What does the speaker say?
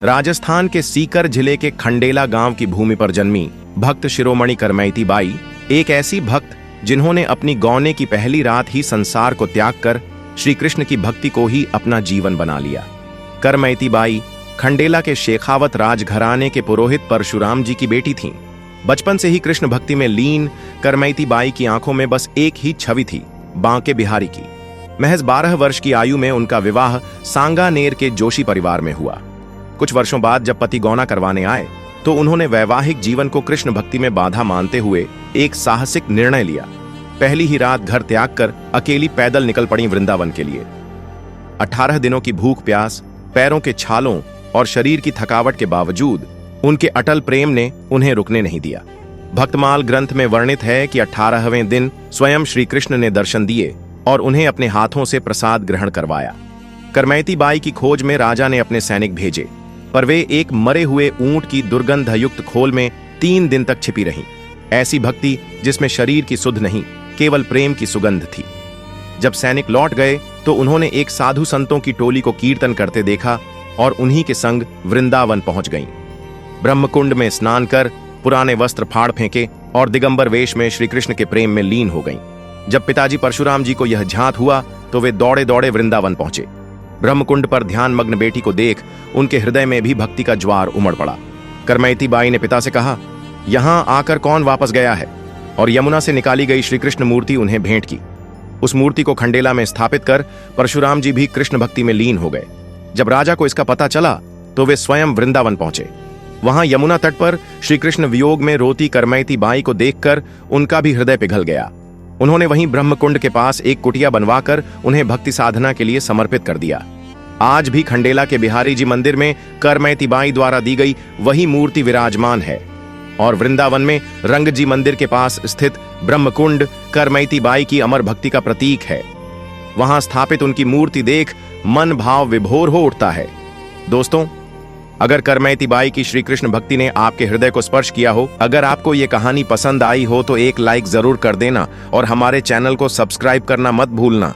राजस्थान के सीकर जिले के खंडेला गांव की भूमि पर जन्मी भक्त शिरोमणि करमैती बाई एक ऐसी भक्त जिन्होंने अपनी गौने की पहली रात ही संसार को त्याग कर श्री कृष्ण की भक्ति को ही अपना जीवन बना लिया। करमैती बाई खंडेला के शेखावत राजघराने के पुरोहित परशुराम जी की बेटी थीं। बचपन से ही कृष्ण भक्ति में लीन करमैती बाई की आंखों में बस एक ही छवि थी, बांके बिहारी की। महज 12 वर्ष की आयु में उनका विवाह सांगानेर के जोशी परिवार में हुआ। कुछ वर्षों बाद जब पति गौना करवाने आए तो उन्होंने वैवाहिक जीवन को कृष्ण भक्ति में बाधा मानते हुए एक साहसिक निर्णय लिया। पहली ही रात घर त्याग कर अकेली पैदल निकल पड़ी वृंदावन के लिए। 18 दिनों की भूख प्यास, पैरों के छालों और शरीर की थकावट के बावजूद उनके अटल प्रेम ने उन्हें रुकने नहीं दिया। भक्तमाल ग्रंथ में वर्णित है कि 18वें दिन स्वयं श्री कृष्ण ने दर्शन दिए और उन्हें अपने हाथों से प्रसाद ग्रहण करवाया। करमैती बाई की खोज में राजा ने अपने सैनिक भेजे, पर वे एक मरे हुए ऊंट की दुर्गंधयुक्त खोल में 3 दिन तक छिपी रहीं। ऐसी भक्ति जिसमें शरीर की सुध नहीं, केवल प्रेम की सुगंध थी। जब सैनिक लौट गए तो उन्होंने एक साधु संतों की टोली को कीर्तन करते देखा और उन्हीं के संग वृंदावन पहुंच गईं। ब्रह्मकुंड में स्नान कर पुराने वस्त्र फाड़ फेंके और दिगंबर वेश में श्री कृष्ण के प्रेम में लीन हो गईं। जब पिताजी परशुराम जी को यह झांत हुआ तो वे दौड़े दौड़े वृंदावन पहुंचे। ब्रह्मकुंड पर ध्यान मग्न बेटी को देख उनके हृदय में भी भक्ति का ज्वार उमड़ पड़ा। करमैती बाई ने पिता से कहा, यहां आकर कौन वापस गया है? और यमुना से निकाली गई श्री कृष्ण मूर्ति उन्हें भेंट की। उस मूर्ति को खंडेला में स्थापित कर परशुराम जी भी कृष्ण भक्ति में लीन हो गए। जब राजा को इसका पता चला तो वे स्वयं वृंदावन पहुंचे। वहां यमुना तट पर श्री कृष्ण वियोग में रोती करमैती बाई को देखकर उनका भी हृदय पिघल गया। उन्होंने वहीं ब्रह्मकुंड के पास एक कुटिया बनवाकर उन्हें भक्ति साधना के लिए समर्पित कर दिया। आज भी खंडेला के बिहारी जी मंदिर में करमैती बाई द्वारा दी गई वही मूर्ति विराजमान है और वृंदावन में रंगजी मंदिर के पास स्थित ब्रह्मकुंड करमैती बाई की अमर भक्ति का प्रतीक है। वहां स्थापित उनकी मूर्ति देख मन भाव विभोर हो उठता है। दोस्तों, अगर करमैती बाई की श्री कृष्ण भक्ति ने आपके हृदय को स्पर्श किया हो, अगर आपको ये कहानी पसंद आई हो तो एक लाइक जरूर कर देना और हमारे चैनल को सब्सक्राइब करना मत भूलना।